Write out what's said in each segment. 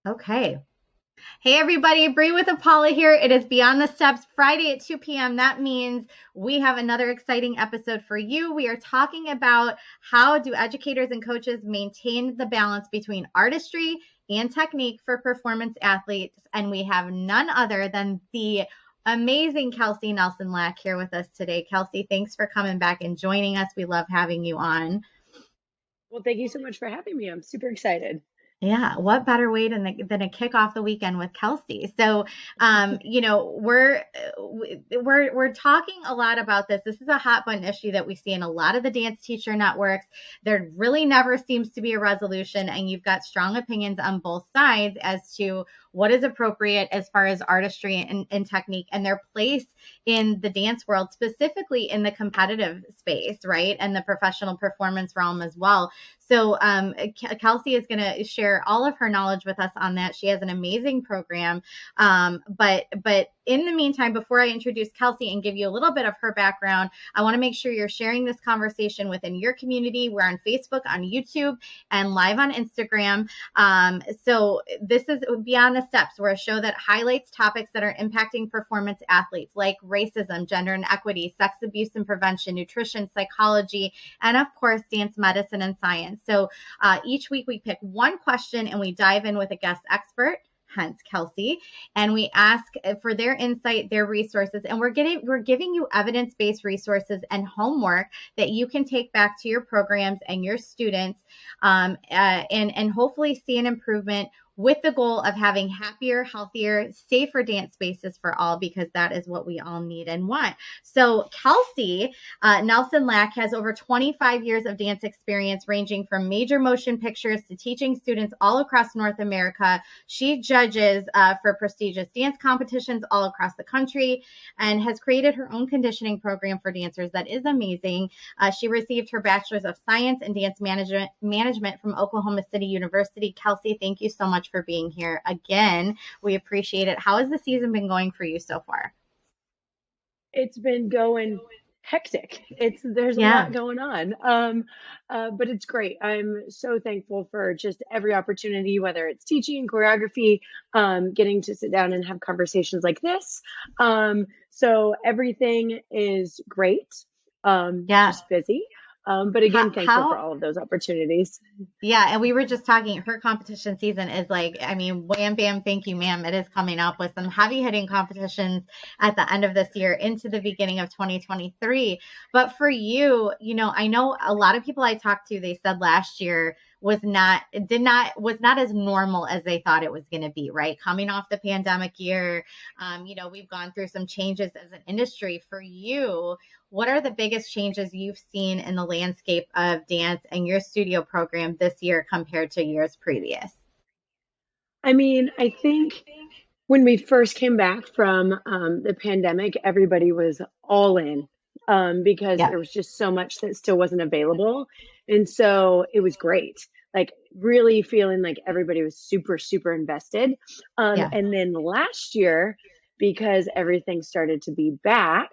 Okay. Hey everybody, Bree with Apollo here. It is Beyond the Steps Friday at 2 p.m. That means we have another exciting episode for you. We are talking about how do educators and coaches maintain the balance between artistry and technique for performance athletes. And we have none other than the amazing Kelsey Nelson Lack here with us today. Kelsey, thanks for coming back and joining us. We love having you on. Well, thank you so much for having me. I'm super excited. Yeah, what better way than to kick off the weekend with Kelsey? So, we're talking a lot about this. This is a hot button issue that we see in a lot of the dance teacher networks. There really never seems to be a resolution, and you've got strong opinions on both sides as to what is appropriate as far as artistry and technique and their place in the dance world, specifically in the competitive space, right, and the professional performance realm as well. So Kelsey is going to share all of her knowledge with us on that. She has an amazing program. But in the meantime, before I introduce Kelsey and give you a little bit of her background, I want to make sure you're sharing this conversation within your community. We're on Facebook, on YouTube, and live on Instagram. So this is Beyond the Steps. We're a show that highlights topics that are impacting performance athletes like racism, gender inequity, sex abuse and prevention, nutrition, psychology, and of course, dance medicine and science. So each week we pick one question and we dive in with a guest expert, hence Kelsey, and we ask for their insight, their resources, and we're giving you evidence-based resources and homework that you can take back to your programs and your students, and hopefully see an improvement with the goal of having happier, healthier, safer dance spaces for all, because that is what we all need and want. So Kelsey Nelson Lack has over 25 years of dance experience, ranging from major motion pictures to teaching students all across North America. She judges for prestigious dance competitions all across the country and has created her own conditioning program for dancers that is amazing. She received her Bachelor's of Science in Dance Management from Oklahoma City University. Kelsey, thank you so much for being here again. We appreciate it. How has the season been going for you so far? It's been going hectic. There's a Yeah. lot going on. But it's great. I'm so thankful for just every opportunity, whether it's teaching, choreography, getting to sit down and have conversations like this. So everything is great. Yeah. Just busy. But How, again, thankful for how all of those opportunities. Yeah, and we were just talking, her competition season is like, I mean, wham, bam, thank you, ma'am. It is coming up with some heavy hitting competitions at the end of this year into the beginning of 2023. But for you, I know a lot of people I talked to, they said last year was not as normal as they thought it was going to be, right? Coming off the pandemic year, we've gone through some changes as an industry. For you, what are the biggest changes you've seen in the landscape of dance and your studio program this year compared to years previous? I mean, I think when we first came back from the pandemic, everybody was all in because Yeah. there was just so much that still wasn't available. And so it was great. Like, really feeling like everybody was super, super invested. Yeah. And then last year, because everything started to be back,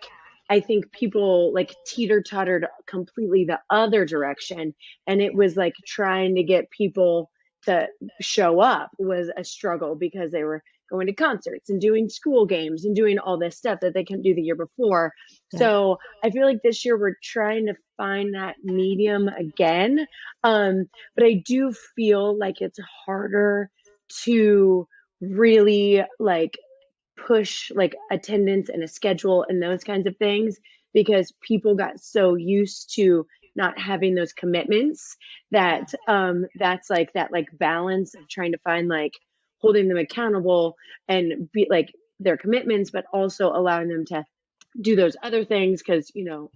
I think people like teeter tottered completely the other direction. And it was like trying to get people to show up was a struggle because they were going to concerts and doing school games and doing all this stuff that they couldn't do the year before. Yeah. So I feel like this year we're trying to find that medium again. But I do feel like it's harder to really like push like attendance and a schedule and those kinds of things because people got so used to not having those commitments that that's like that like balance of trying to find like holding them accountable and be like their commitments but also allowing them to do those other things because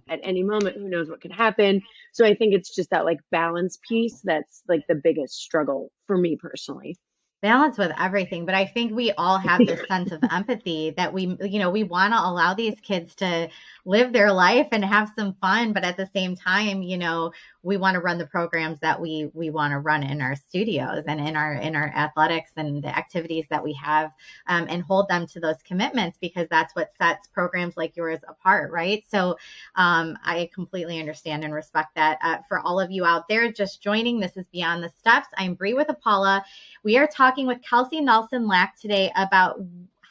at any moment who knows what could happen. So I think it's just that like balance piece that's like the biggest struggle for me personally. Balance with everything, but I think we all have this sense of empathy that we want to allow these kids to live their life and have some fun, but at the same time, we want to run the programs that we want to run in our studios and in our athletics and the activities that we have, and hold them to those commitments, because that's what sets programs like yours apart, right? So I completely understand and respect that. For all of you out there just joining, this is Beyond the Steps. I'm Bree with Apala. We are talking with Kelsey Nelson Lack today about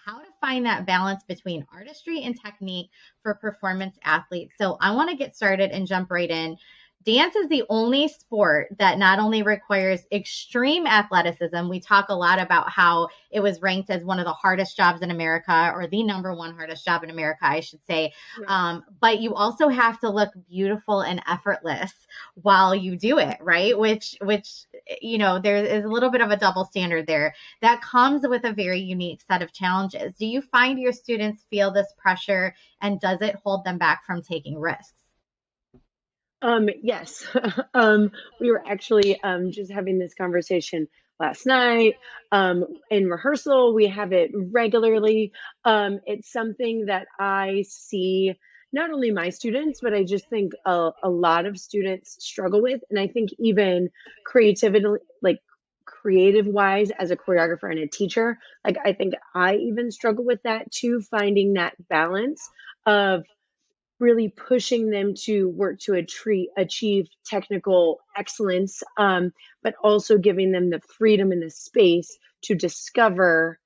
how to find that balance between artistry and technique for performance athletes. So I want to get started and jump right in. Dance is the only sport that not only requires extreme athleticism. We talk a lot about how it was ranked as one of the hardest jobs in America, or the number one hardest job in America, I should say. But you also have to look beautiful and effortless while you do it, right? Which there is a little bit of a double standard there. That comes with a very unique set of challenges. Do you find your students feel this pressure, and does it hold them back from taking risks? Yes. We were actually just having this conversation last night. In rehearsal, we have it regularly. It's something that I see not only my students, but I just think a lot of students struggle with. And I think even creativity, like creative wise, as a choreographer and a teacher, like I think I even struggle with that too, finding that balance of really pushing them to work to achieve technical excellence, but also giving them the freedom and the space to discover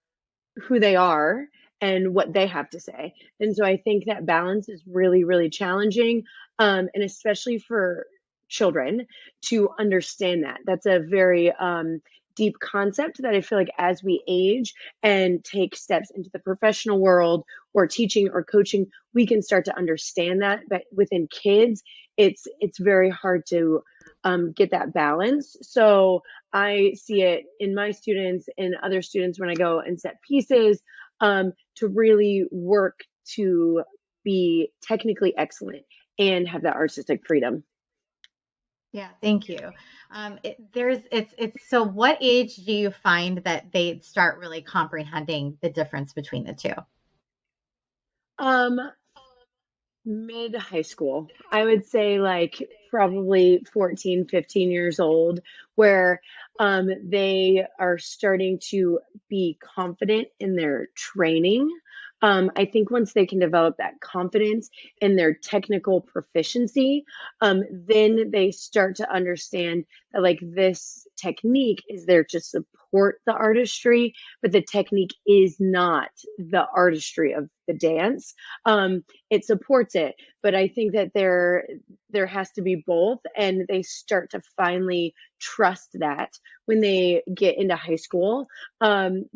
who they are and what they have to say. And so I think that balance is really, really challenging, and especially for children to understand that. That's a very deep concept that I feel like as we age and take steps into the professional world or teaching or coaching, we can start to understand that. But within kids, it's very hard to get that balance. So I see it in my students and other students when I go and set pieces, to really work to be technically excellent and have that artistic freedom. Yeah, thank you. It's so what age do you find that they start really comprehending the difference between the two? Um, Mid high school, I would say, like probably 14, 15 years old, where they are starting to be confident in their training. I think once they can develop that confidence in their technical proficiency, then they start to understand that, like, this technique is there to support the artistry, but the technique is not the artistry of the dance. It supports it, but I think that there has to be both, and they start to finally trust that when they get into high school.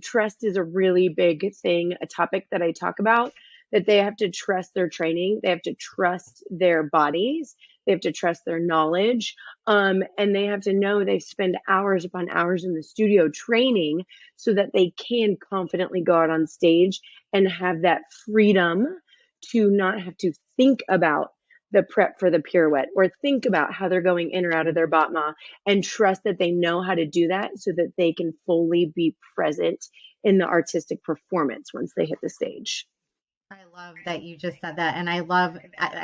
Trust is a really big thing, a topic that I talk about, that they have to trust their training, they have to trust their bodies, they have to trust their knowledge, and they have to know they spend hours upon hours in the studio training so that they can confidently go out on stage and have that freedom to not have to think about the prep for the pirouette or think about how they're going in or out of their battement, and trust that they know how to do that so that they can fully be present in the artistic performance once they hit the stage. I love that you just said that. And I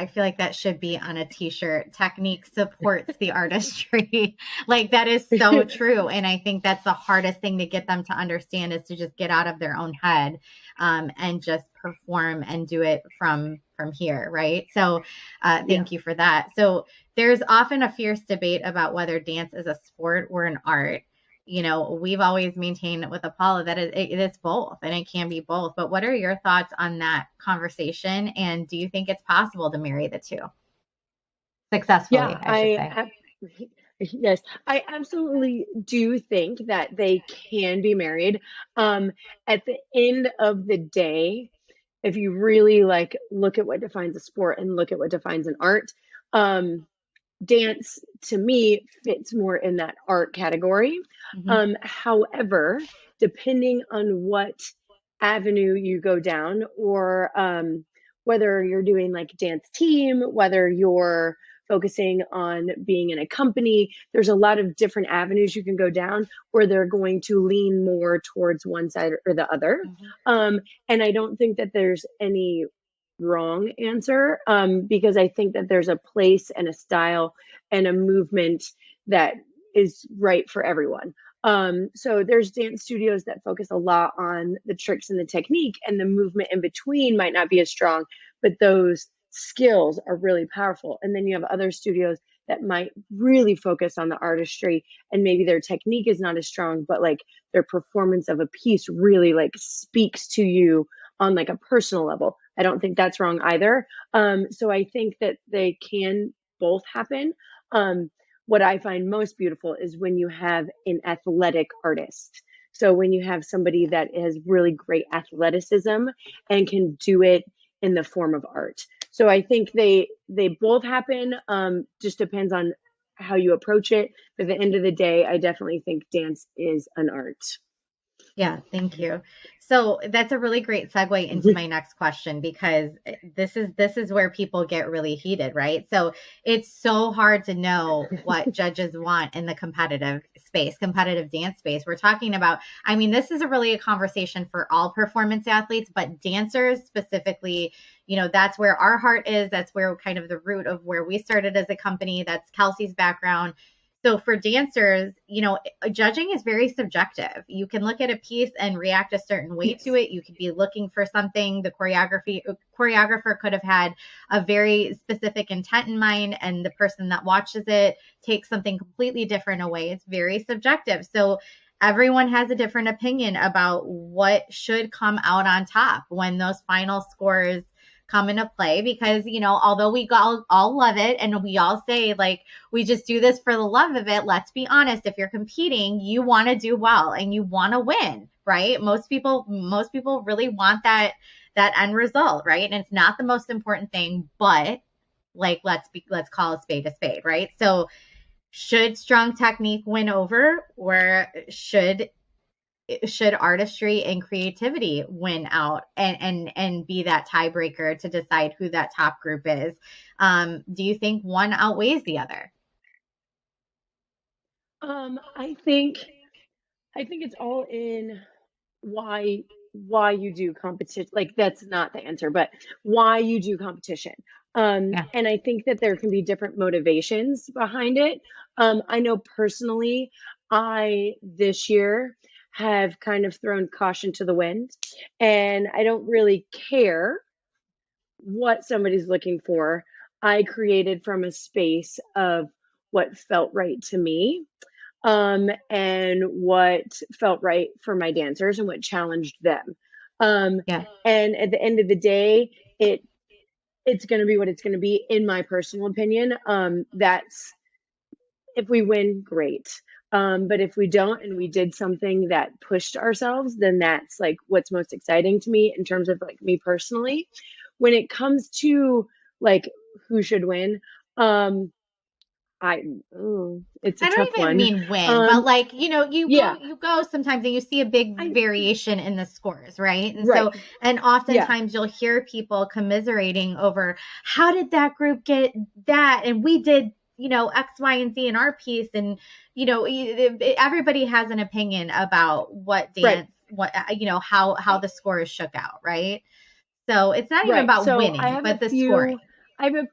feel like that should be on a t-shirt. Technique supports the artistry. Like that is so true. And I think that's the hardest thing to get them to understand, is to just get out of their own head, and just perform and do it from here. Right. So Yeah. thank you for that. So there's often a fierce debate about whether dance is a sport or an art. We've always maintained with Apollo that it's both, and it can be both. But what are your thoughts on that conversation? And do you think it's possible to marry the two successfully, Yeah, I should say? yes, I absolutely do think that they can be married. At the end of the day, if you really like look at what defines a sport and look at what defines an art, um, dance to me fits more in that art category. Hmm. However, depending on what avenue you go down, or whether you're doing like dance team, whether you're focusing on being in a company, there's a lot of different avenues you can go down where they're going to lean more towards one side or the other. Hmm. And I don't think that there's any wrong answer, because I think that there's a place and a style and a movement that is right for everyone. So there's dance studios that focus a lot on the tricks and the technique, and the movement in between might not be as strong, but those skills are really powerful. And then you have other studios that might really focus on the artistry, and maybe their technique is not as strong, but like their performance of a piece really like speaks to you on like a personal level. I don't think that's wrong either. So I think that they can both happen. What I find most beautiful is when you have an athletic artist. So when you have somebody that has really great athleticism and can do it in the form of art. So I think they both happen. Just depends on how you approach it. But at the end of the day, I definitely think dance is an art. Yeah, thank you. So that's a really great segue into my next question because this is where people get really heated, right? So it's so hard to know what judges want in the competitive space, competitive dance space. We're talking about, I mean, this is a really a conversation for all performance athletes, but dancers specifically, that's where our heart is. That's where kind of the root of where we started as a company. That's Kelsey's background. So for dancers, judging is very subjective. You can look at a piece and react a certain way to Yes. it. You could be looking for something. The choreographer could have had a very specific intent in mind, and the person that watches it takes something completely different away. It's very subjective. So everyone has a different opinion about what should come out on top when those final scores come into play because although we all love it and we all say like we just do this for the love of it, let's be honest, if you're competing you want to do well and you want to win, right? Most people really want that end result, right? And it's not the most important thing, but like let's call a spade, right? So should strong technique win over, or should artistry and creativity win out and be that tiebreaker to decide who that top group is? Do you think one outweighs the other? Um, I think I think it's all in why why you do competition. Like that's not the answer, but why you do competition. Yeah. And I think that there can be different motivations behind it. I know personally, I this year have kind of thrown caution to the wind, and I don't really care what somebody's looking for. I created from a space of what felt right to me, and what felt right for my dancers and what challenged them. Um, Yeah. and at the end of the day, it's going to be what it's going to be, in my personal opinion. That's if we win, great. But if we don't and we did something that pushed ourselves, then that's like what's most exciting to me in terms of like me personally. When it comes to like who should win, um, I it's a I tough don't even one. mean win, but Um, like, you go yeah, you go sometimes and you see a big I variation in the scores, right? And right. so and Yeah, oftentimes you'll hear people commiserating over how did that group get that and we did, X, Y, and Z in our piece. And everybody has an opinion about what right, dance, what how the scores shook out, right? So it's not even right. about So I winning, have a but the few, scoring. I have a,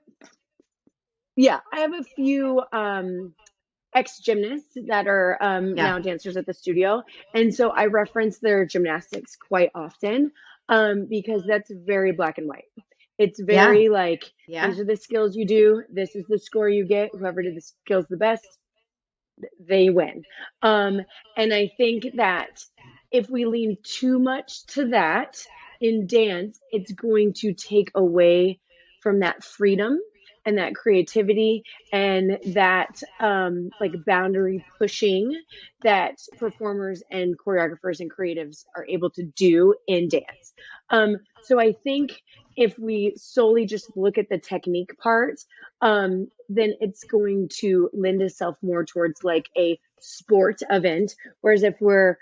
yeah, I have a few ex gymnasts that are Yeah. now dancers at the studio. And so I reference their gymnastics quite often, because that's very black and white. It's Yeah. very like, Yeah. these are the skills you do, this is the score you get. Whoever did the skills the best, they win. Um, and I think that if we lean too much to that in dance, it's going to take away from that freedom and that creativity and that like boundary pushing that performers and choreographers and creatives are able to do in dance. So I think if we solely just look at the technique part, then it's going to lend itself more towards like a sport event. Whereas if we're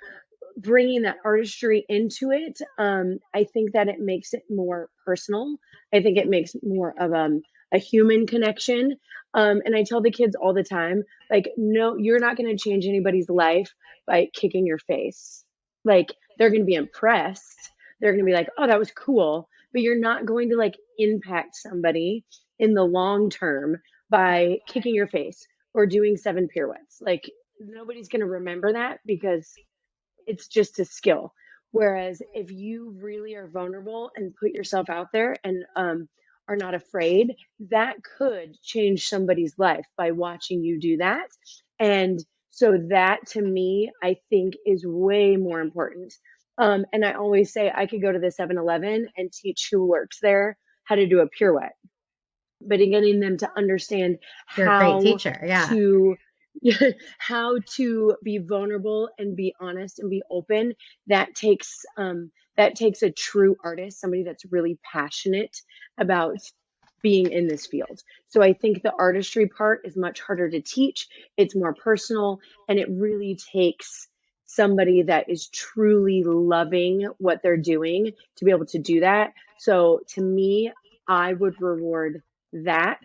bringing that artistry into it, I think that it makes it more personal. I think it makes more of a human connection. And I tell the kids all the time, like, no, you're not going to change anybody's life by kicking your face. Like, they're going to be impressed. They're going to be like, oh, that was cool. but you're not going to like impact somebody in the long term by kicking your face or doing 7 pirouettes. Like nobody's going to remember that because it's just a skill. Whereas if you really are vulnerable and put yourself out there and are not afraid, that could change somebody's life by watching you do that. And so that to me, I think is way more important. And I always say I could go to the 7-Eleven and teach who works there how to do a pirouette, but in getting them to understand You're a great how teacher. Yeah. to how to be vulnerable and be honest and be open, that takes a true artist, somebody that's really passionate about being in this field. So I think the artistry part is much harder to teach. It's more personal, and it really takes somebody that is truly loving what they're doing to be able to do that. So to me, I would reward that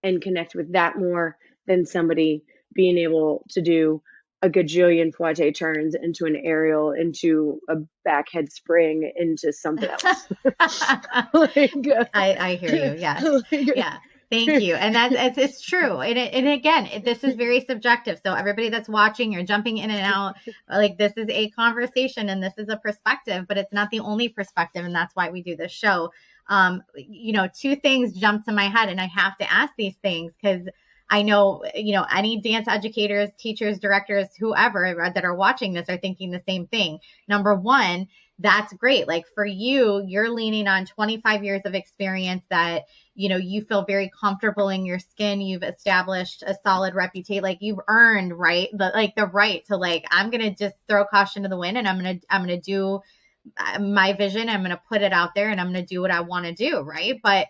and connect with that more than somebody being able to do a gajillion fouette turns into an aerial, into a back head spring, into something else. like, I hear you. Yes. like, Yeah. Thank you. And it's true. And again, this is very subjective. So everybody that's watching, you're jumping in and out, like this is a conversation and this is a perspective, but it's not the only perspective. And that's why we do this show. Two things jumped to my head, and I have to ask these things because I know, any dance educators, teachers, directors, whoever that are watching this are thinking the same thing. Number one, that's great. Like for you, you're leaning on 25 years of experience that, you feel very comfortable in your skin. You've established a solid reputation. Like you've earned, right? The right to like, I'm going to just throw caution to the wind and I'm going to do my vision. I'm going to put it out there and I'm going to do what I want to do. Right. But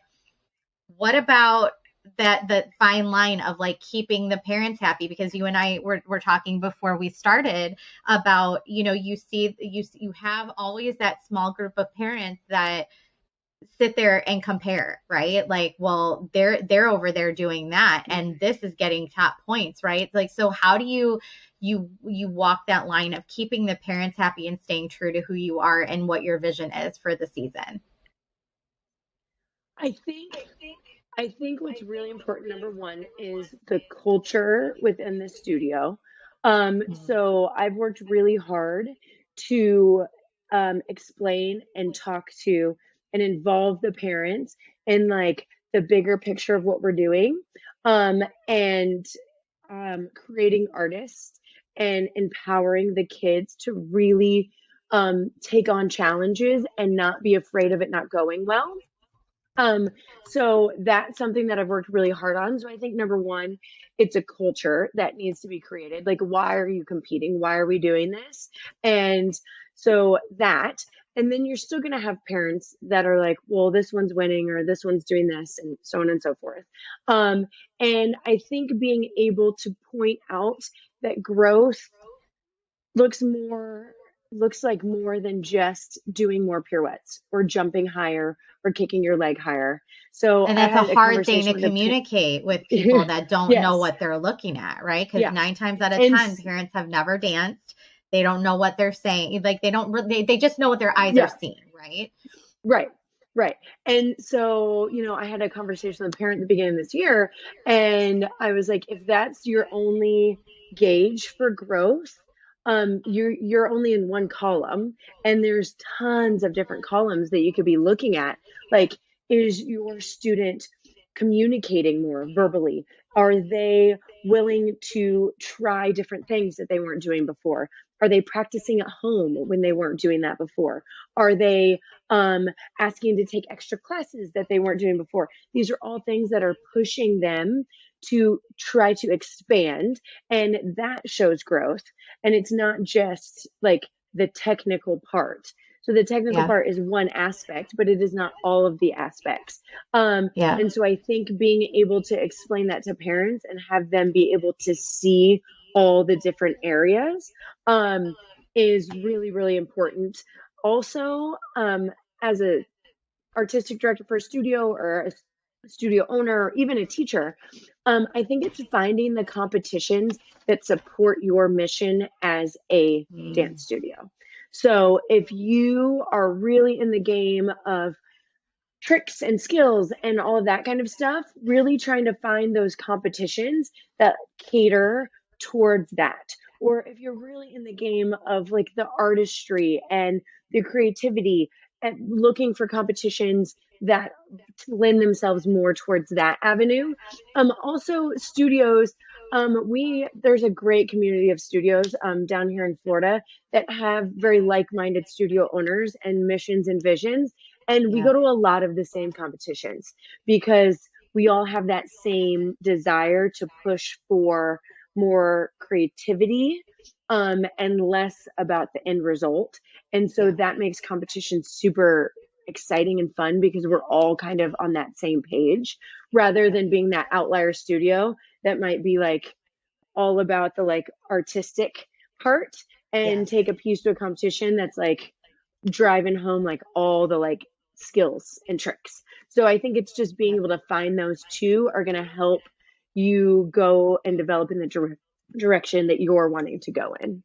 what about the fine line of like keeping the parents happy? Because you and I were talking before we started about, you have always that small group of parents that sit there and compare, right? Like, well, they're over there doing that and this is getting top points, right? Like, so how do you walk that line of keeping the parents happy and staying true to who you are and what your vision is for the season? I think I think what's really important, number one, is the culture within the studio. So I've worked really hard to explain and talk to and involve the parents in like the bigger picture of what we're doing, and creating artists and empowering the kids to really take on challenges and not be afraid of it not going well. Um, so that's something that I've worked really hard on. So I think number one, it's a culture that needs to be created. Like, why are you competing? Why are we doing this? And so that, and then you're still going to have parents that are like, well, this one's winning or this one's doing this, and so on and so forth. And I think being able to point out that growth looks more looks like more than just doing more pirouettes or jumping higher or kicking your leg higher. So And I that's a had a hard thing to conversation with communicate with people that don't know yes. what they're looking at, right? Because Yeah. 9 times out of And 10, parents have never danced. They don't know what they're saying. Like they don't really, they just know what their eyes are yeah, seeing, right? right. Right. And so, I had a conversation with a parent at the beginning of this year, and I was like, if that's your only gauge for growth, you're only in one column, and there's tons of different columns that you could be looking at. Like, is your student communicating more verbally? Are they willing to try different things that they weren't doing before? Are they practicing at home when they weren't doing that before? Are they asking to take extra classes that they weren't doing before? These are all things that are pushing them to try to expand, and that shows growth. And it's not just like the technical part. So the technical Yeah. part is one aspect, but it is not all of the aspects. Yeah. And so I think being able to explain that to parents and have them be able to see all the different areas is really, really important. Also, as a artistic director for a studio or a studio owner or even a teacher, I think it's finding the competitions that support your mission as a Mm. dance studio. So if you are really in the game of tricks and skills and all of that kind of stuff, really trying to find those competitions that cater towards that. Or if you're really in the game of like the artistry and the creativity, and looking for competitions that lend themselves more towards that avenue. Also studios, we there's a great community of studios down here in Florida that have very like-minded studio owners and missions and visions, and we Yeah. go to a lot of the same competitions because we all have that same desire to push for more creativity, and less about the end result. And so Yeah. that makes competition super exciting and fun because we're all kind of on that same page rather Yeah. than being that outlier studio that might be like all about the like artistic part and Yes. take a piece to a competition that's like driving home like all the like skills and tricks. So I think it's just being Yeah. able to find those two are going to help you go and develop in the direction that you're wanting to go in.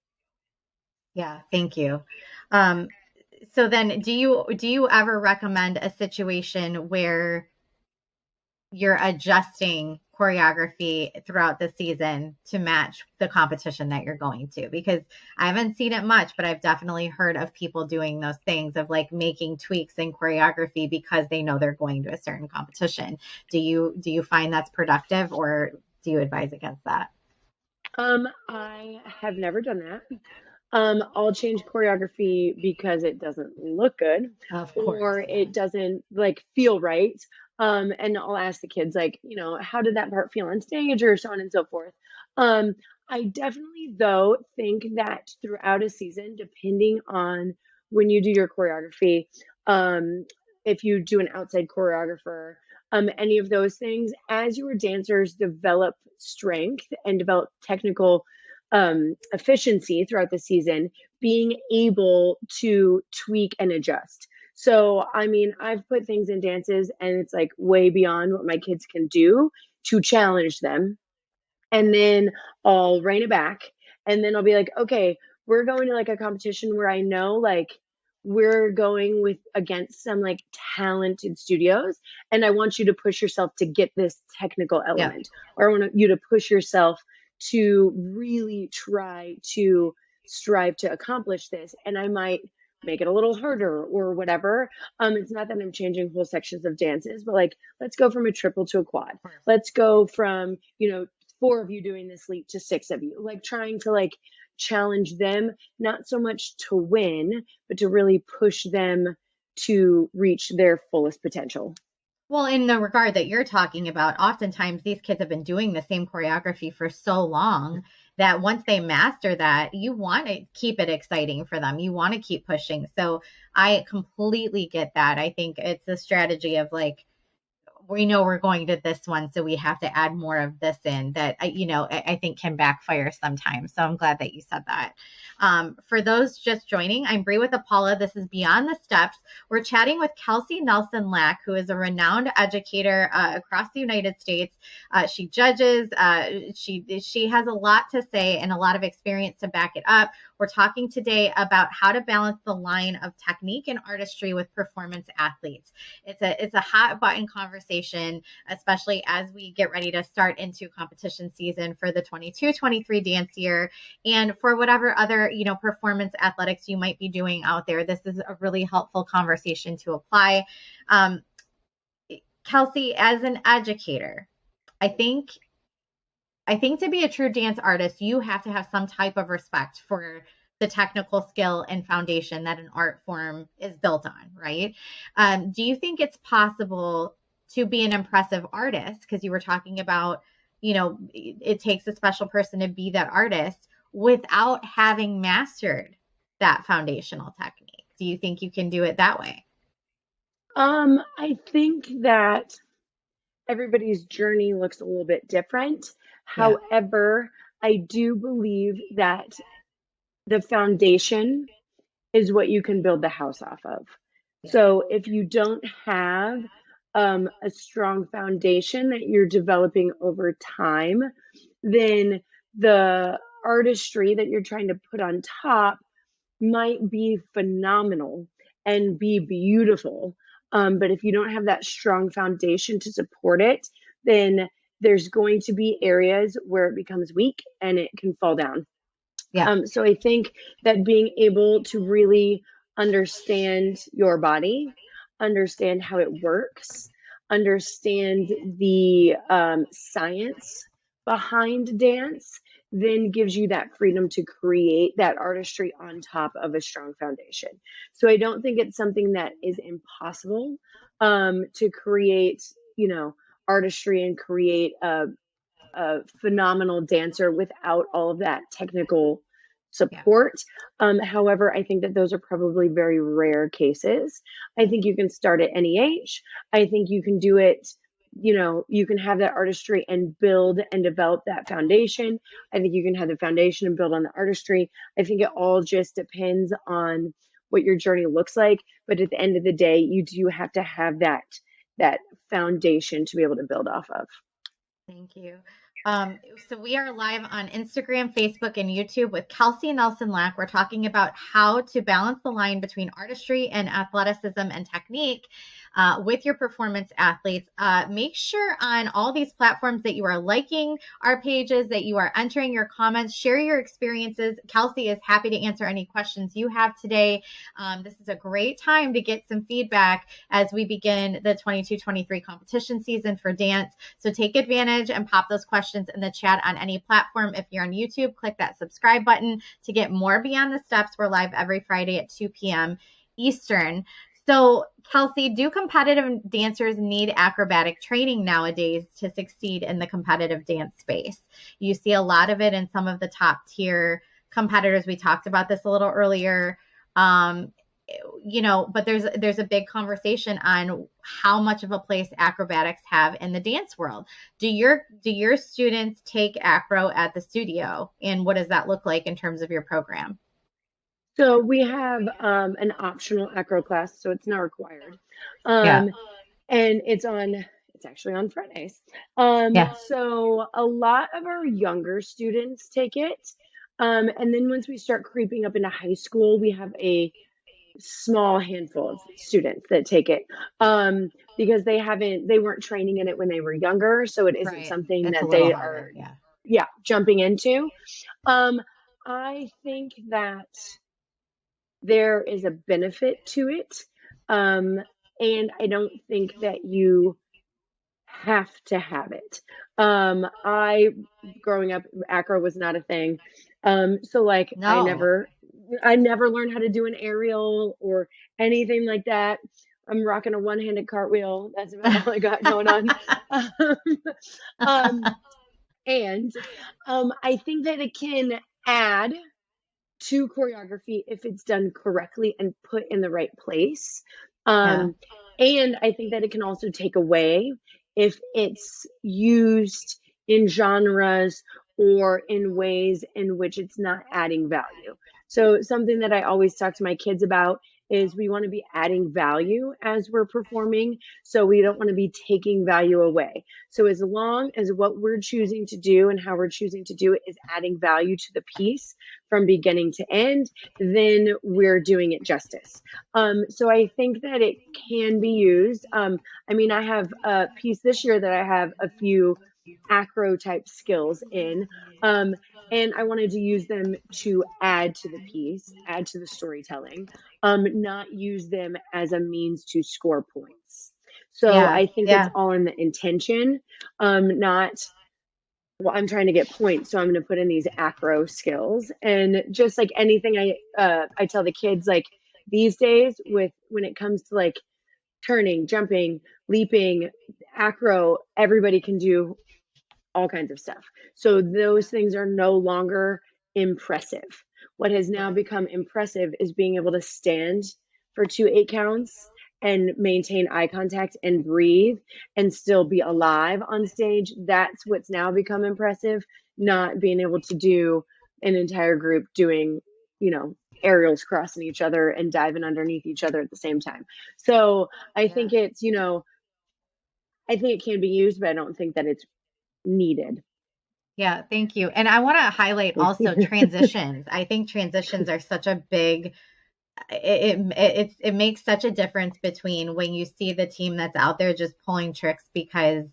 Yeah. Thank you. Um, so then do you ever recommend a situation where you're adjusting choreography throughout the season to match the competition that you're going to? Because I haven't seen it much, but I've definitely heard of people doing those things of like making tweaks in choreography because they know they're going to a certain competition. Do you find that's productive, or do you advise against that? I have never done that. I'll change choreography because it doesn't look good Of course, or yeah. it doesn't like feel right. And I'll ask the kids like, how did that part feel on stage or so on and so forth. Um, I definitely though think that throughout a season, depending on when you do your choreography, um, if you do an outside choreographer, any of those things, as your dancers develop strength and develop technical efficiency throughout the season, being able to tweak and adjust. So, I mean, I've put things in dances and it's like way beyond what my kids can do to challenge them, and then I'll rein it back. And then I'll be like, okay, we're going to like a competition where I know like we're going with against some like talented studios, and I want you to push yourself to get this technical Yep. element, or I want you to push yourself to really try to strive to accomplish this. And I might make it a little harder or whatever. It's not that I'm changing whole sections of dances, but like, let's go from a triple to a quad. Perfect. Let's go from, four of you doing this leap to six of you, like trying to like challenge them, not so much to win, but to really push them to reach their fullest potential. Well, in the regard that you're talking about, oftentimes these kids have been doing the same choreography for so long that once they master that, you want to keep it exciting for them. You want to keep pushing. So I completely get that. I think it's a strategy of like, we know we're going to this one, so we have to add more of this in that, I think can backfire sometimes. So I'm glad that you said that. For those just joining, I'm Bree with Apollo. This is Beyond the Steps. We're chatting with Kelsey Nelson Lack, who is a renowned educator across the United States. She judges. She has a lot to say and a lot of experience to back it up. We're talking today about how to balance the line of technique and artistry with performance athletes. It's a hot button conversation, especially as we get ready to start into competition season for the 22-23 dance year, and for whatever other performance athletics you might be doing out there. This is a really helpful conversation to apply. Um, Kelsey, as an educator, I think I think to be a true dance artist, you have to have some type of respect for the technical skill and foundation that an art form is built on, right? Do you think it's possible to be an impressive artist? Because you were talking about, it takes a special person to be that artist without having mastered that foundational technique. Do you think you can do it that way? I think that everybody's journey looks a little bit different. Yeah. However, I do believe that the foundation is what you can build the house off of. Yeah. So if you don't have a strong foundation that you're developing over time, then the artistry that you're trying to put on top might be phenomenal and be beautiful. But if you don't have that strong foundation to support it, then there's going to be areas where it becomes weak and it can fall down. Yeah. So I think that being able to really understand your body, understand how it works, understand the science behind dance, then gives you that freedom to create that artistry on top of a strong foundation. So I don't think it's something that is impossible to create, artistry and create a phenomenal dancer without all of that technical Yeah. support. However, I think that those are probably very rare cases. I think you can start at any age. I think you can do it, you can have that artistry and build and develop that foundation. I think you can have the foundation and build on the artistry. I think it all just depends on what your journey looks like. But at the end of the day, you do have to have that foundation to be able to build off of. Thank you. So we are live on Instagram, Facebook, and YouTube with Kelsey Nelson Lack. We're talking about how to balance the line between artistry and athleticism and technique with your performance athletes. Make sure on all these platforms that you are liking our pages, that you are entering your comments, share your experiences. Kelsey is happy to answer any questions you have today. This is a great time to get some feedback as we begin the 22-23 competition season for dance. So take advantage and pop those questions in the chat on any platform. If you're on YouTube, click that subscribe button to get more Beyond the Steps. We're live every Friday at 2 p.m. Eastern. So, Kelsey, do competitive dancers need acrobatic training nowadays to succeed in the competitive dance space? You see a lot of it in some of the top tier competitors. We talked about this a little earlier. But there's a big conversation on how much of a place acrobatics have in the dance world. Do your students take acro at the studio, and what does that look like in terms of your program? So we have an optional acro class, so it's not required. Yeah. Um, and it's actually on Fridays. Yeah. So a lot of our younger students take it. And then once we start creeping up into high school, we have a small handful of students that take it because they weren't training in it when they were younger, so it isn't Right. something It's a that little they harder. are, Yeah. yeah, jumping into. Um, I think that there is a benefit to it. Um, and I don't think that you have to have it. I growing up, acro was not a thing. So like No. I never learned how to do an aerial or anything like that. I'm rocking a one-handed cartwheel. That's about all I got going on. um, and I think that it can add to choreography if it's done correctly and put in the right place. Yeah. Um, and I think that it can also take away if it's used in genres or in ways in which it's not adding value. So, something that I always talk to my kids about is we want to be adding value as we're performing. So, we don't want to be taking value away. So, as long as what we're choosing to do and how we're choosing to do it is adding value to the piece from beginning to end, then we're doing it justice. So I think that it can be used. I mean, I have a piece this year that I have a few acro type skills in. Um, and I wanted to use them to add to the piece, add to the storytelling, not use them as a means to score points. So Yeah. I think it's Yeah. all in the intention, not, well, I'm trying to get points, so I'm going to put in these acro skills. And just like anything, I tell the kids, like, these days, with when it comes to like turning, jumping, leaping, acro, everybody can do all kinds of stuff. So those things are no longer impressive. What has now Yeah. become impressive is being able to stand for 2 8 counts and maintain eye contact and breathe and still be alive on stage. That's what's now become impressive, not being able to do an entire group doing, aerials crossing each other and diving underneath each other at the same time. So I Yeah. think I think it can be used, but I don't think that it's needed. Yeah, thank you. And I want to highlight also transitions. I think transitions are such a big it makes such a difference between when you see the team that's out there just pulling tricks because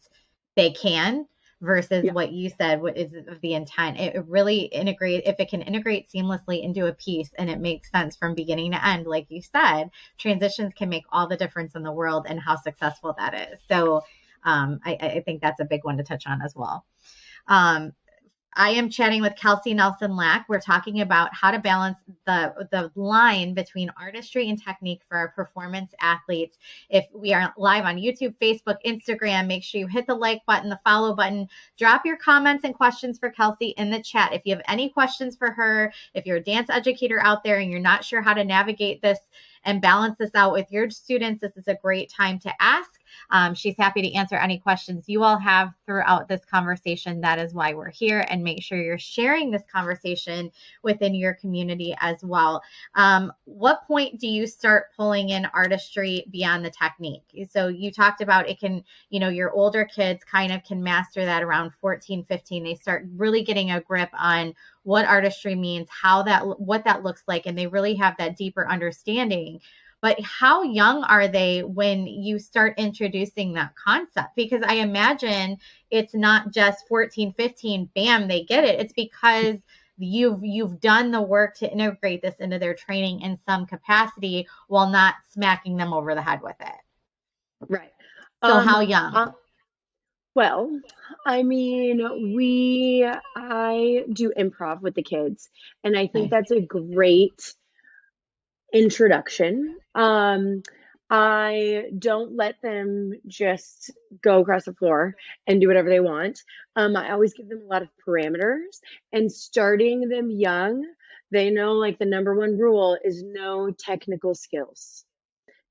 they can versus Yeah. what you said, what is the intent. It really integrate if it can integrate seamlessly into a piece and it makes sense from beginning to end, like you said, transitions can make all the difference in the world and how successful that is. So I think that's a big one to touch on as well. Um, I am chatting with Kelsey Nelson Lack. We're talking about how to balance the line between artistry and technique for our performance athletes. If we are live on YouTube, Facebook, Instagram, make sure you hit the like button, the follow button, drop your comments and questions for Kelsey in the chat. If you have any questions for her, if you're a dance educator out there and you're not sure how to navigate this and balance this out with your students, this is a great time to ask. She's happy to answer any questions you all have throughout this conversation. That is why we're here. And make sure you're sharing this conversation within your community as well. What point do you start pulling in artistry beyond the technique? So you talked about it can, your older kids kind of can master that around 14, 15. They start really getting a grip on what artistry means, what that looks like, and they really have that deeper understanding. But how young are they when you start introducing that concept? Because I imagine it's not just 14, 15, bam, they get it. It's because you've done the work to integrate this into their training in some capacity while not smacking them over the head with it. Right. So Um, how young? well, I mean, I do improv with the kids, and I think Nice. that's a great introduction. I don't let them just go across the floor and do whatever they want. I always give them a lot of parameters, and starting them young, they know like the number one rule is no technical skills.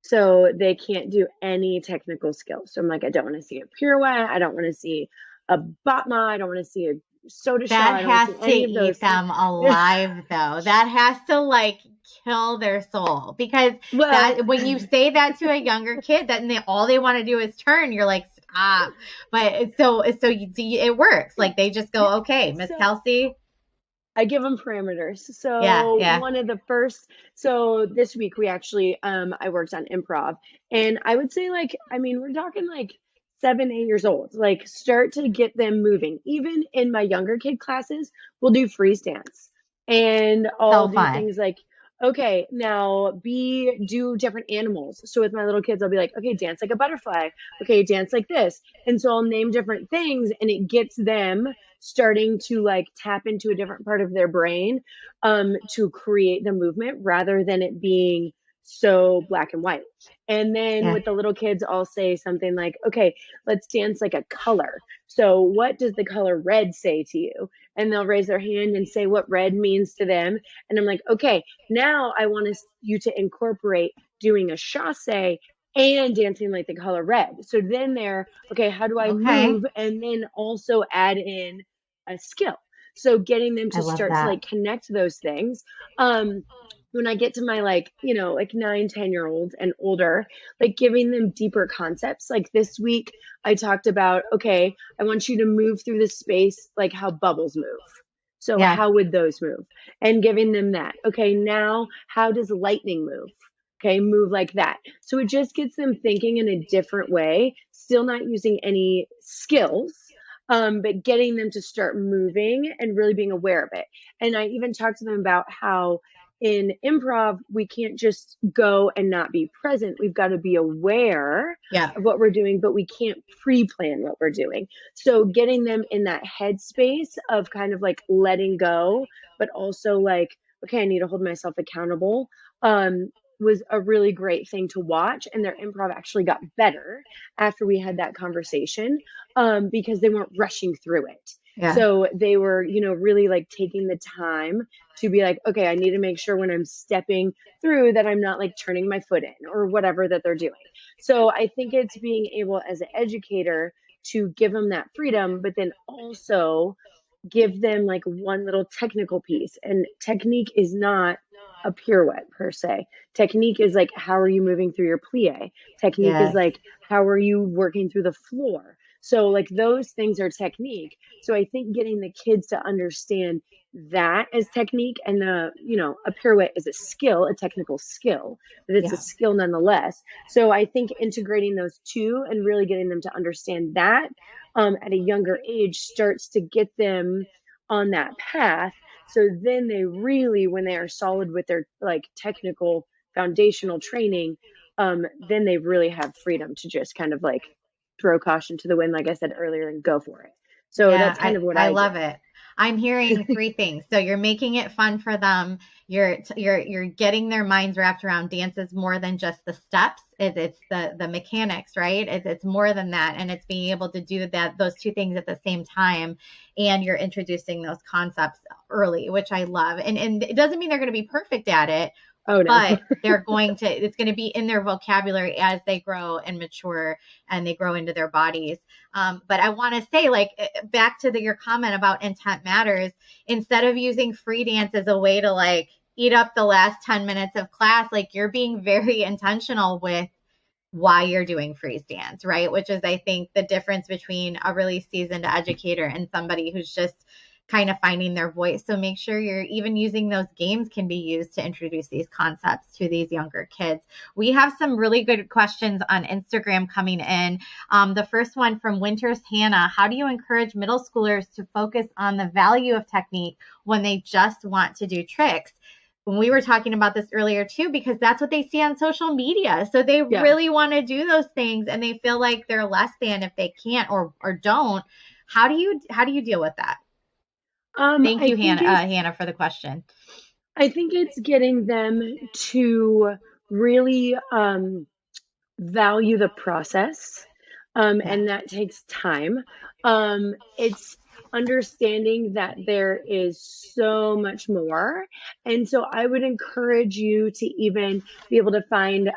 So they can't do any technical skills. So I'm like, I don't want to see a pirouette. I don't want to see a batma. I don't want to see a soda shell. That I don't want has to see to any of eat those. them alive, though. That has to like kill their soul because Well, that when you say that to a younger kid, that all they want to do is turn, you're like, stop. But it works. Like they just yeah. go, okay, Miss So Kelsey. I give them parameters. Yeah, So yeah. so this week we actually I worked on improv, and I would say like I mean we're talking like 7, 8 years old. Like start to get them moving. Even in my younger kid classes, we'll do freeze dance, and I'll So do fun. things like okay, now be do different animals. So with my little kids, I'll be like, okay, dance like a butterfly. Okay, dance like this. And so I'll name different things, and it gets them starting to like tap into a different part of their brain to create the movement rather than it being so black and white. And then Yeah. with the little kids, I'll say something like, okay, let's dance like a color. So, what does the color red say to you? And they'll raise their hand and say what red means to them. And I'm like, okay, now I want you to incorporate doing a chasse and dancing like the color red. So then they're, okay, how do I Okay. move? And then also add in a skill. So getting them I to love start to that. like connect those things. When I get to my like, like 9, 10 year olds and older, like giving them deeper concepts. Like this week, I talked about, okay, I want you to move through the space like how bubbles move. So Yeah. how would those move? And giving them that. Okay, now how does lightning move? Okay, move like that. So it just gets them thinking in a different way, still not using any skills, but getting them to start moving and really being aware of it. And I even talked to them about how in improv, we can't just go and not be present. We've got to be aware Yeah. of what we're doing, but we can't pre plan what we're doing. So getting them in that headspace of kind of like letting go, but also like, okay, I need to hold myself accountable. Was a really great thing to watch. And their improv actually got better after we had that conversation because they weren't rushing through it. Yeah. So they were, really like taking the time to be like, okay, I need to make sure when I'm stepping through that I'm not like turning my foot in or whatever that they're doing. So I think it's being able as an educator to give them that freedom, but then also give them like one little technical piece. And technique is not a pirouette per se. Technique is like, how are you moving through your plie? Technique is Yes. like, how are you working through the floor? So like those things are technique. So I think getting the kids to understand that as technique, and a pirouette is a skill, a technical skill, but it's a Yeah. skill nonetheless. So I think integrating those two and really getting them to understand that at a younger age starts to get them on that path. So then they really, when they are solid with their like technical foundational training, then they really have freedom to just kind of like throw caution to the wind, like I said earlier, and go for it. So Yeah, that's kind I of what I I love it. I'm hearing three things. So you're making it fun for them. You're getting their minds wrapped around dance is more than just the steps. It's the mechanics, right? It's more than that, and it's being able to do that those two things at the same time. And you're introducing those concepts early, which I love. And it doesn't mean they're going to be perfect at it, Oh no. but it's going to be in their vocabulary as they grow and mature and they grow into their bodies. But I want to say, like, back to your comment about intent matters, instead of using free dance as a way to like eat up the last 10 minutes of class, like you're being very intentional with why you're doing freeze dance, right? Which is, I think, the difference between a really seasoned educator and somebody who's just kind of finding their voice. So make sure you're even using those games can be used to introduce these concepts to these younger kids. We have some really good questions on Instagram coming in. The first one from Winters Hannah: how do you encourage middle schoolers to focus on the value of technique when they just want to do tricks? When we were talking about this earlier too, because that's what they see on social media. So they Yeah. really want to do those things and they feel like they're less than if they can't or don't. How do you deal with that? Thank I you, think Hannah, for the question. it's getting them to really value the process, Yeah. and that takes time. It's understanding that there is so much more. And so I would encourage you to even be able to find,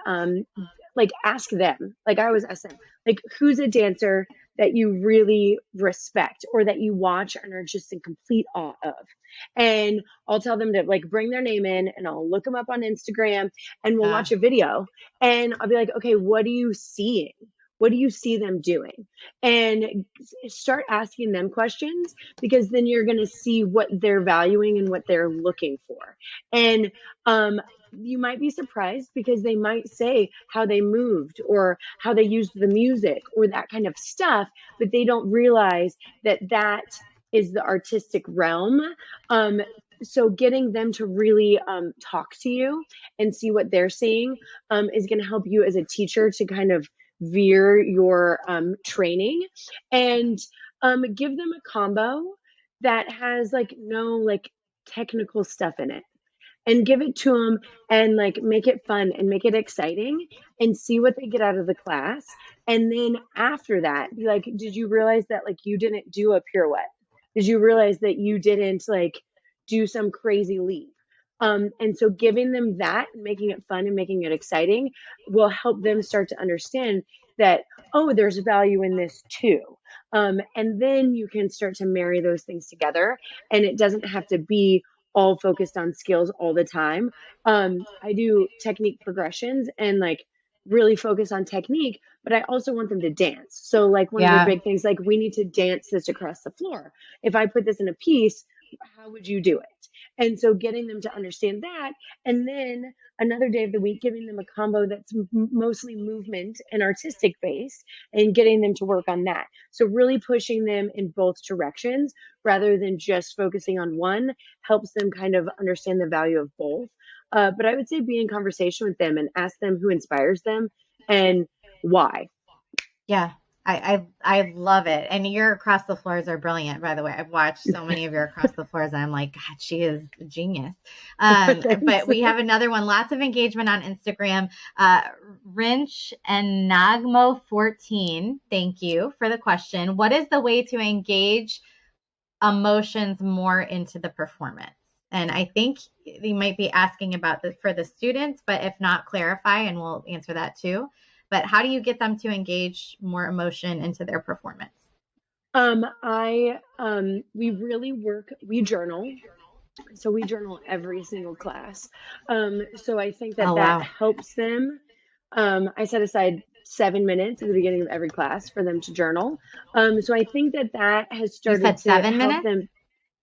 like, ask them, like I always ask them, like, who's a dancer that you really respect or that you watch and are just in complete awe of. And I'll tell them to like bring their name in and I'll look them up on Instagram and we'll Uh, watch a video and I'll be like, okay, what are you seeing? What do you see them doing? And start asking them questions, because then you're going to see what they're valuing and what they're looking for. And you might be surprised because they might say how they moved or how they used the music or that kind of stuff, but they don't realize that that is the artistic realm. Um, so getting them to really talk to you and see what they're seeing is going to help you as a teacher to kind of veer your training, and give them a combo that has like no like technical stuff in it, and give it to them and like make it fun and make it exciting and see what they get out of the class. And then after that, be like, did you realize that like you didn't do a pirouette? Did you realize that you didn't like do some crazy leap? And so giving them that, making it fun and making it exciting will help them start to understand that, oh, there's value in this too. And then you can start to marry those things together. And it doesn't have to be all focused on skills all the time. I do technique progressions and like really focus on technique, but I also want them to dance. So like one of their yeah. big things, like we need to dance this across the floor. If I put this in a piece, how would you do it? And so getting them to understand that, and then another day of the week, giving them a combo that's mostly movement and artistic based, and getting them to work on that. So really pushing them in both directions rather than just focusing on one helps them kind of understand the value of both. But I would say be in conversation with them and ask them who inspires them and why. Yeah. I love it. And your across the floors are brilliant, by the way. I've watched so many of your across the floors and I'm like, God, she is a genius. But Thanks. we have another one, lots of engagement on Instagram. Rinch and Nagmo14, thank you for the question. What is the way to engage emotions more into the performance? And I think you might be asking about this for the students, but if not, clarify and we'll answer that too. But how do you get them to engage more emotion into their performance? We really work, we journal. So we journal every single class. So I think that Oh, that wow. helps them. I set aside 7 minutes at the beginning of every class for them to journal. So I think that that has You started said to seven help minutes? them.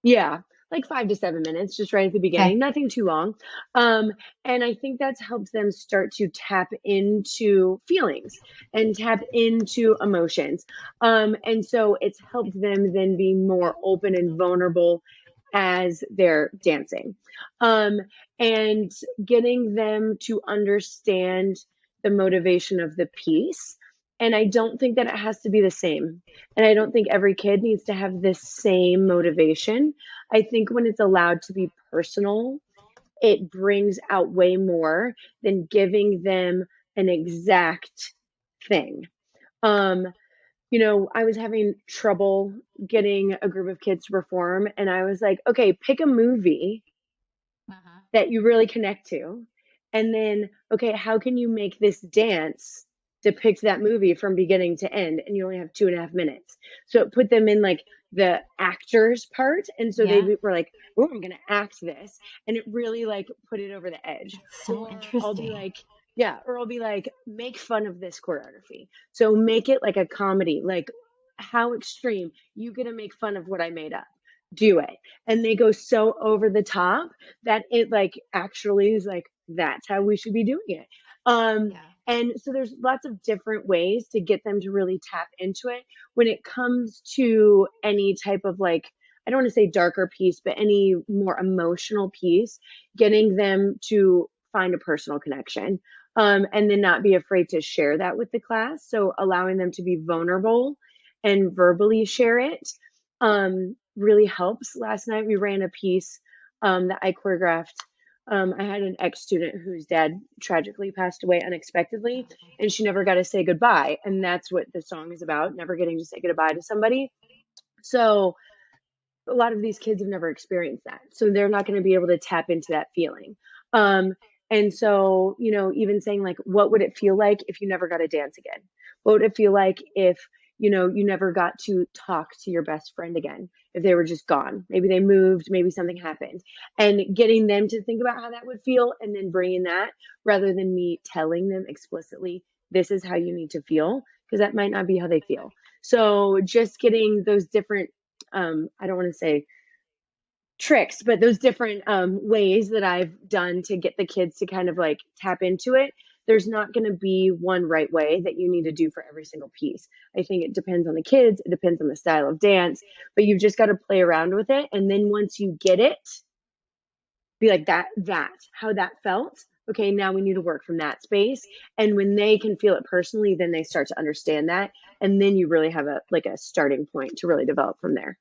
Yeah, like 5 to 7 minutes, just right at the Okay. beginning, nothing too long. Um, and I think that's helped them start to tap into feelings and tap into emotions. And so it's helped them then be more open and vulnerable as they're dancing. Um, and getting them to understand the motivation of the piece. And I don't think that it has to be the same. And I don't think every kid needs to have the same motivation. I think when it's allowed to be personal, it brings out way more than giving them an exact thing. Um, I was having trouble getting a group of kids to perform, and I was like, okay, pick a movie Uh-huh. that you really connect to. And then, okay, how can you make this dance depict that movie from beginning to end? And you only have 2.5 minutes. So it put them in like the actors part. And so they Yeah. were like, oh, I'm going to act this. And it really like put it over the edge. That's so Or I'll be interesting. like, yeah, or I'll be like, make fun of this choreography. So make it like a comedy, like how extreme. You get to make fun of what I made up. Do it. And they go so over the top that it like actually is like that's how we should be doing it. Yeah. And so there's lots of different ways to get them to really tap into it when it comes to any type of like, I don't want to say darker piece, but any more emotional piece, getting them to find a personal connection. And then not be afraid to share that with the class. So allowing them to be vulnerable and verbally share it really helps. Last night we ran a piece that I choreographed. I had an ex student whose dad tragically passed away unexpectedly, and she never got to say goodbye. And that's what the song is about, never getting to say goodbye to somebody. So a lot of these kids have never experienced that. So they're not going to be able to tap into that feeling. Um, and so, even saying like, what would it feel like if you never got to dance again? What would it feel like if, you never got to talk to your best friend again? If they were just gone, maybe they moved, maybe something happened, and getting them to think about how that would feel and then bringing that rather than me telling them explicitly, this is how you need to feel, because that might not be how they feel. So just getting those different I don't want to say tricks, but those different ways that I've done to get the kids to kind of like tap into it. There's not going to be one right way that you need to do for every single piece. I think it depends on the kids, it depends on the style of dance, but you've just got to play around with it. And then once you get it, be like how that felt. Okay, now we need to work from that space. And when they can feel it personally, then they start to understand that. And then you really have a starting point to really develop from there.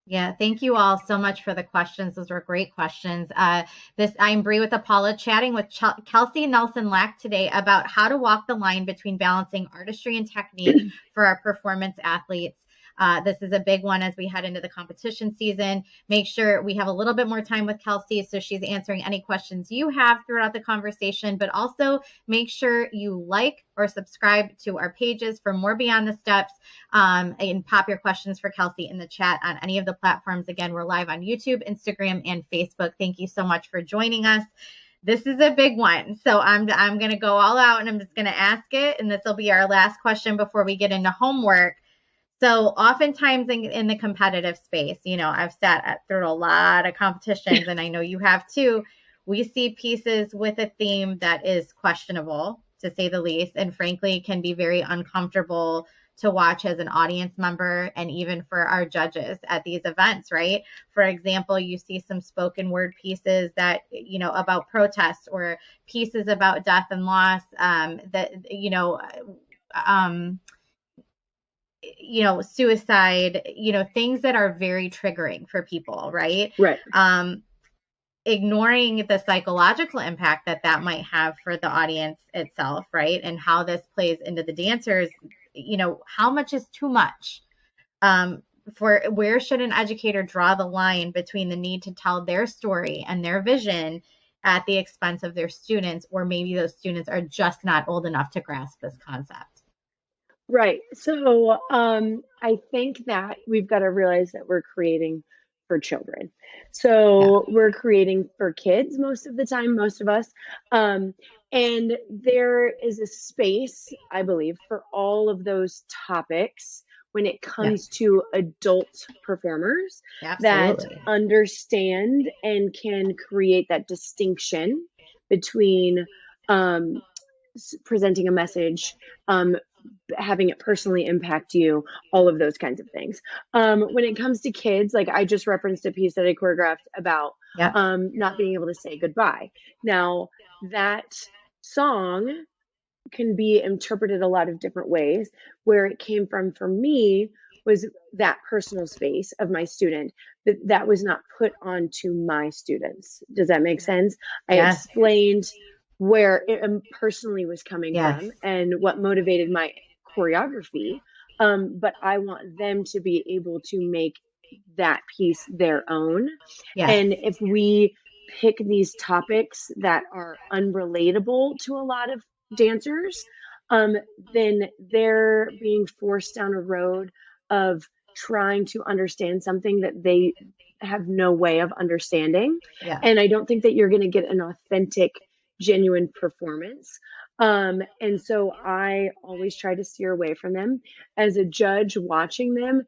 Yeah, thank you all so much for the questions. Those were great questions. I'm Bree with Apollo, chatting with Kelsey Nelson Lack today about how to walk the line between balancing artistry and technique for our performance athletes. This is a big one as we head into the competition season. Make sure we have a little bit more time with Kelsey so she's answering any questions you have throughout the conversation, but also make sure you like or subscribe to our pages for more Beyond the Steps, and pop your questions for Kelsey in the chat on any of the platforms. Again, we're live on YouTube, Instagram, and Facebook. Thank you so much for joining us. This is a big one. So I'm going to go all out and I'm just going to ask it. And this will be our last question before we get into homework. So oftentimes in the competitive space, I've sat through a lot of competitions and I know you have too. We see pieces with a theme that is questionable, to say the least, and frankly can be very uncomfortable to watch as an audience member and even for our judges at these events, right? For example, you see some spoken word pieces that, about protests or pieces about death and loss, um, suicide, things that are very triggering for people, right? Right. Ignoring the psychological impact that might have for the audience itself, right? And how this plays into the dancers, how much is too much? For where should an educator draw the line between the need to tell their story and their vision at the expense of their students, or maybe those students are just not old enough to grasp this concept? Right. So I think that we've got to realize that we're creating for children. Yeah. So we're creating for kids most of the time, most of us. Um, and there is a space, I believe, for all of those topics when it Yeah. comes to adult performers that Absolutely. understand and can create that distinction between um, presenting a message, um, having it personally impact you, all of those kinds of things. When it comes to kids, like I just referenced a piece that I choreographed about Yep. not being able to say goodbye. Now, that song can be interpreted a lot of different ways. Where it came from for me was that personal space of my student that was not put onto my students. Does that make sense? I Yes. explained where it personally was coming Yes. from and what motivated my choreography. But I want them to be able to make that piece their own. Yes. And if we pick these topics that are unrelatable to a lot of dancers, um, then they're being forced down a road of trying to understand something that they have no way of understanding. Yeah. And I don't think that you're going to get an authentic, genuine performance. And so I always try to steer away from them. As a judge watching them,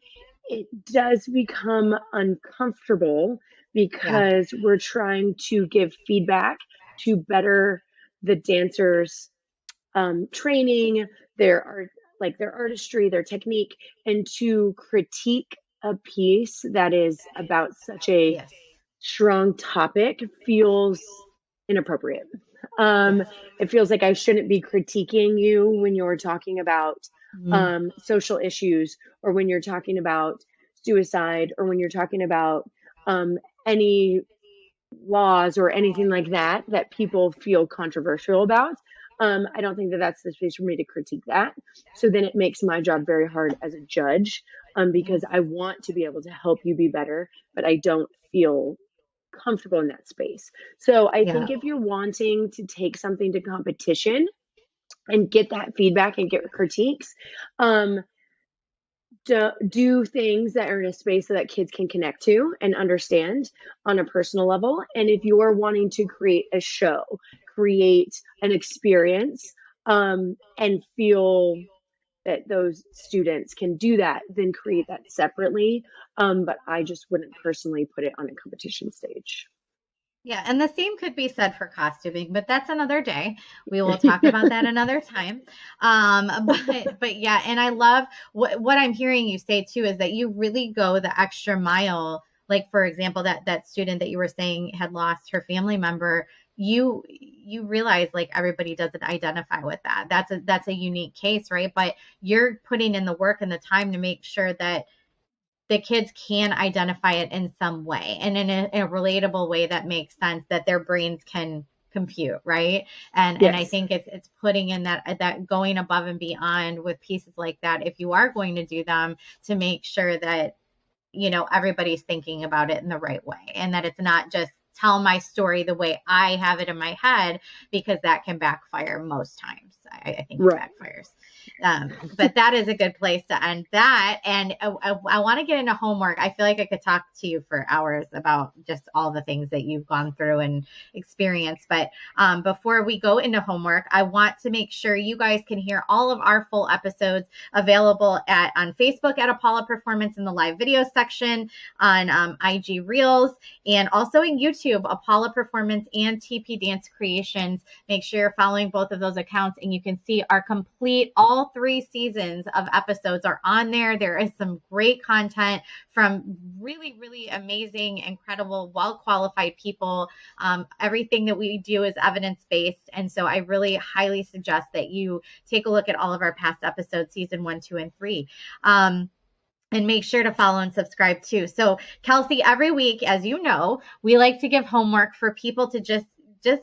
it does become uncomfortable Yeah. because we're trying to give feedback to better the dancers' training, their art, like their artistry, their technique, and to critique a piece that is about such a Yes. strong topic feels inappropriate. Yes. Um, it feels like I shouldn't be critiquing you when you're talking about Mhm. social issues or when you're talking about suicide or when you're talking about um, any laws or anything like that that people feel controversial about. I don't think that that's the space for me to critique that. So then it makes my job very hard as a judge Yes. because I want to be able to help you be better, but I don't feel comfortable in that space. So I Yeah. think if you're wanting to take something to competition and get that feedback and get critiques, um, do things that are in a space so that kids can connect to and understand on a personal level. And if you're wanting to create a show, create an experience, and feel that those students can do that, then create that separately. But I just wouldn't personally put it on a competition stage. Yeah, and the same could be said for costuming, but that's another day. We will talk about that another time. But yeah, and I love what I'm hearing you say too is that you really go the extra mile. Like for example, that student that you were saying had lost her family member. You realize like everybody doesn't identify with that. That's a unique case, right? But you're putting in the work and the time to make sure that the kids can identify it in some way and in a relatable way that makes sense that their brains can compute, right? And I Yes. think it's putting in that going above and beyond with pieces like that if you are going to do them to make sure that everybody's thinking about it in the right way and that it's not just tell my story the way I have it in my head because that can backfire most times. I think it Right. backfires. But that is a good place to end that. And I want to get into homework. I feel like I could talk to you for hours about just all the things that you've gone through and experienced. But before we go into homework, I want to make sure you guys can hear all of our full episodes available on Facebook at Apollo Performance in the live video section, on IG Reels, and also in YouTube, Apollo Performance and TP Dance Creations. Make sure you're following both of those accounts and you can see our complete, all 3 seasons of episodes are on there. There is some great content from really, really amazing, incredible, well-qualified people. Everything that we do is evidence-based. And so I really highly suggest that you take a look at all of our past episodes, season 1, 2, and 3. And make sure to follow and subscribe too. So, Kelsey, every week, as you know, we like to give homework for people to just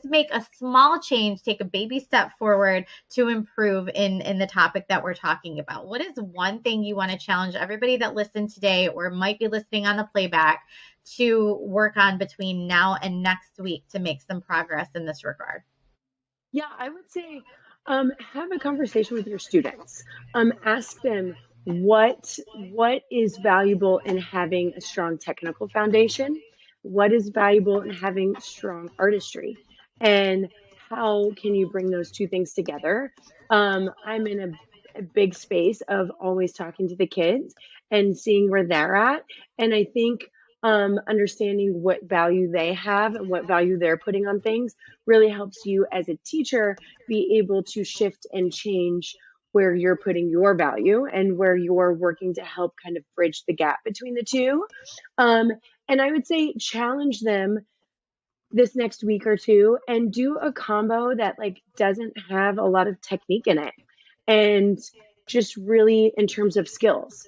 make a small change, take a baby step forward to improve in the topic that we're talking about. What is one thing you want to challenge everybody that listened today or might be listening on the playback to work on between now and next week to make some progress in this regard? Yeah, I would say have a conversation with your students. Ask them what is valuable in having a strong technical foundation, what is valuable in having strong artistry, and how can you bring those two things together. I'm in a big space of always talking to the kids and seeing where they're at, and I think understanding what value they have and what value they're putting on things really helps you as a teacher be able to shift and change where you're putting your value and where you're working to help kind of bridge the gap between the two. Um, and I would say challenge them this next week or two and do a combo that like doesn't have a lot of technique in it and just really in terms of skills.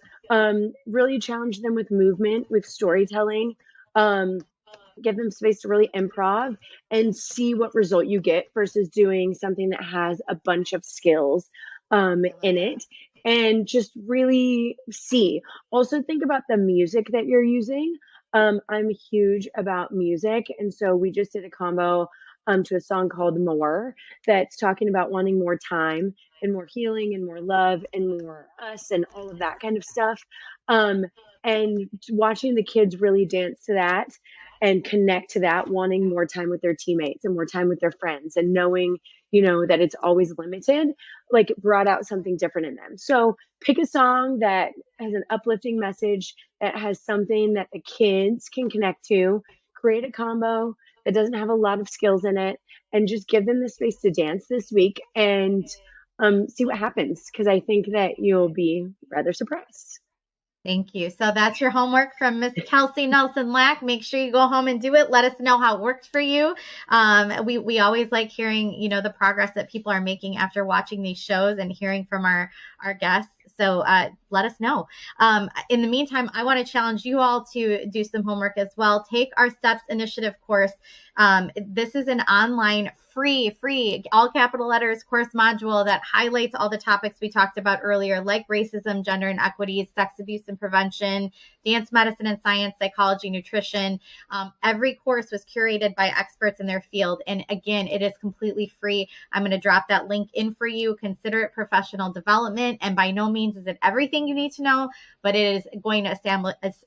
Really challenge them with movement, with storytelling. Um, Give them space to really improv and see what result you get versus doing something that has a bunch of skills I love in that. it, and just really see. Also, think about the music that you're using. I'm huge about music, and so we just did a combo to a song called More that's talking about wanting more time and more healing and more love and more us and all of that kind of stuff. Um, and watching the kids really dance to that and connect to that, wanting more time with their teammates and more time with their friends and knowing, that it's always limited, like brought out something different in them. So pick a song that has an uplifting message, that has something that the kids can connect to, create a combo that doesn't have a lot of skills in it, and just give them the space to dance this week and see what happens. Because I think that you'll be rather surprised. Thank you. So that's your homework from Miss Kelsey Nelson Lack. Make sure you go home and do it. Let us know how it worked for you. We always like hearing, the progress that people are making after watching these shows and hearing from our guests. So let us know. In the meantime, I want to challenge you all to do some homework as well. Take our Steps Initiative course. This is an online free, all capital letters course module that highlights all the topics we talked about earlier, like racism, gender inequities, sex abuse and prevention, dance, medicine and science, psychology, nutrition. Every course was curated by experts in their field. And again, it is completely free. I'm going to drop that link in for you. Consider it professional development. And by no means is it everything you need to know, but it is going to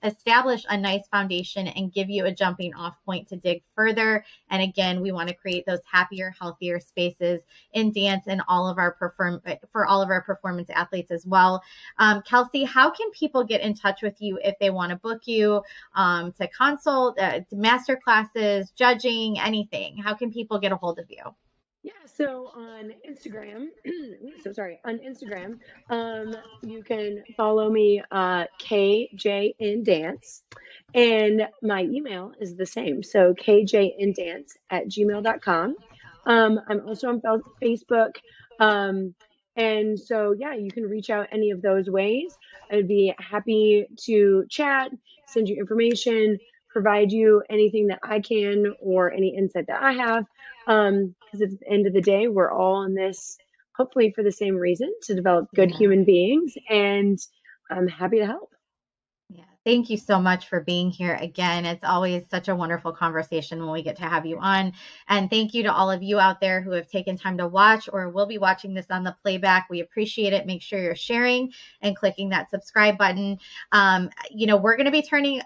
establish a nice foundation and give you a jumping off point to dig further. And again, we want to create those happier, healthier spaces in dance and for all of our performance athletes as well. Kelsey, how can people get in touch with you if they want to book you to consult, master classes, judging, anything? How can people get a hold of you? Yeah, so on Instagram, on Instagram, you can follow me, KJN Dance, and my email is the same. So kjndance@gmail.com. I'm also on Facebook. Um, and so, yeah, you can reach out any of those ways. I'd be happy to chat, send you information, provide you anything that I can or any insight that I have. Because at the end of the day, we're all in this hopefully for the same reason, to develop good Yeah. human beings, and I'm happy to help. Yeah, thank you so much for being here again. It's always such a wonderful conversation when we get to have you on. And thank you to all of you out there who have taken time to watch or will be watching this on the playback. We appreciate it. Make sure you're sharing and clicking that subscribe button. We're going to be turning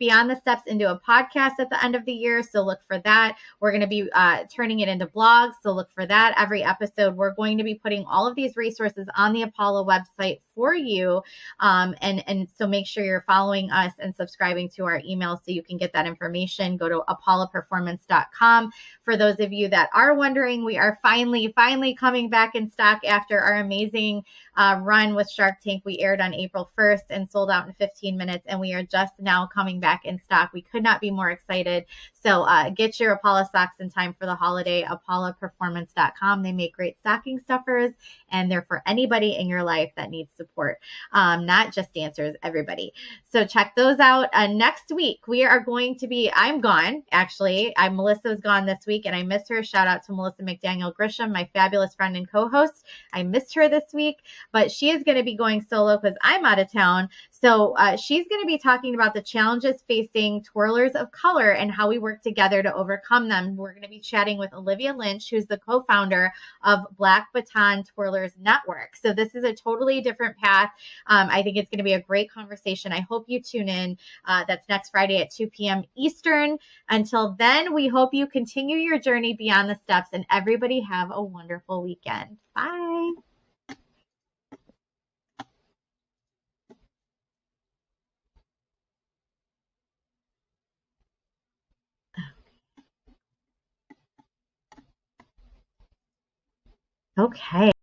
Beyond the Steps into a podcast at the end of the year. So look for that. We're going to be turning it into blogs. So look for that. Every episode, we're going to be putting all of these resources on the Apollo website for you. And so make sure you're following us and subscribing to our email so you can get that information. Go to apolloperformance.com. For those of you that are wondering, we are finally coming back in stock after our amazing run with Shark Tank. We aired on April 1st and sold out in 15 minutes, and we are just now coming back in stock. We could not be more excited. So get your Apollo socks in time for the holiday, apolloperformance.com. They make great stocking stuffers, and they're for anybody in your life that needs support, not just dancers, everybody. So check those out. Next week, we are going to be, I'm gone, actually. Melissa's gone this week, and I missed her. Shout out to Melissa McDaniel Grisham, my fabulous friend and co-host. I missed her this week, but she is going to be going solo because I'm out of town. So she's going to be talking about the challenges facing twirlers of color and how we work together to overcome them. We're going to be chatting with Olivia Lynch, who's the co-founder of Black Baton Twirlers Network. So this is a totally different path. I think it's going to be a great conversation. I hope you tune in. That's next Friday at 2 p.m. Eastern. Until then, we hope you continue your journey beyond the steps, and everybody have a wonderful weekend. Bye. Okay.